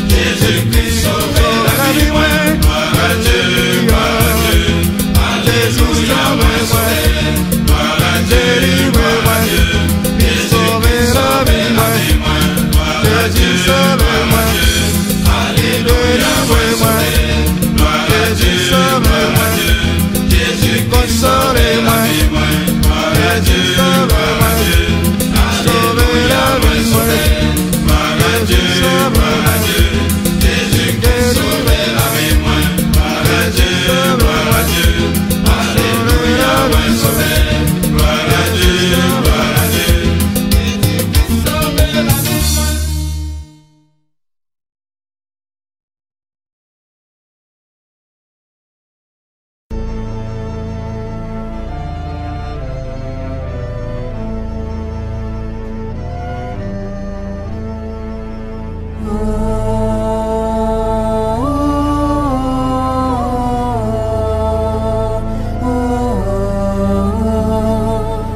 Jésus-Christ sauve la vie, gloire à Dieu, gloire à Dieu. Alléluia, moi sauvé, gloire à Dieu, gloire à Dieu. Jésus-Christ sauve la vie, gloire à Dieu, gloire à Dieu. Alléluia, moi sauvé, gloire à Dieu, gloire à Dieu. Jésus-Christ sauve la vie, gloire à Dieu, gloire à Dieu. Alléluia, moi sauvé, gloire à Dieu, gloire à Dieu. Jésus-Christ sauve la vie, gloire à Dieu, gloire à Dieu. Alléluia, moi sauvé, gloire à Dieu, gloire à Dieu. Jésus-Christ sauve la vie,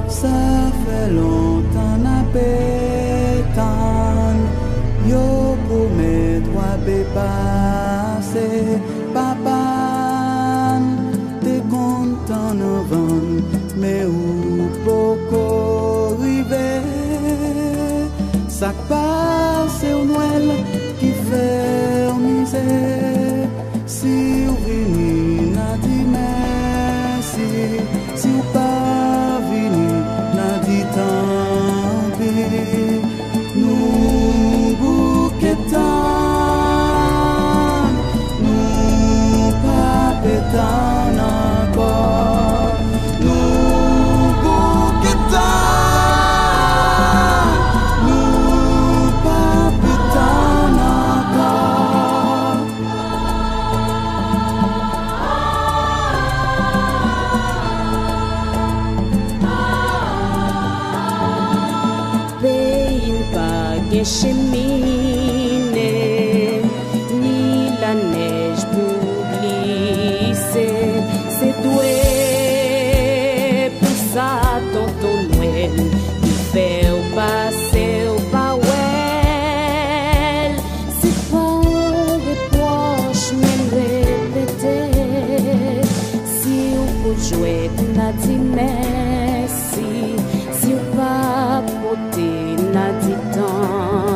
Ça fait longtemps n'a pétan, yo pour mes droits passé, papa, t'es content novembre, mais où beaucoup river, ça passe au Noël qui fait misère, si vous venez n'a dit merci, si vous pas venu n'a dit tant pis, nous bouquetons, nous pas pétons encore, nous bouquetons, nous pas pétons encore. Pays pas cheminée, ni la neige pour glisser. C'est doué pour ça, tonton Noël, qui fait au passer au pawel. C'est pas des poches, mais répéter. Si on peut jouer, n'a dit merci. Si on va porter, n'a dit tant.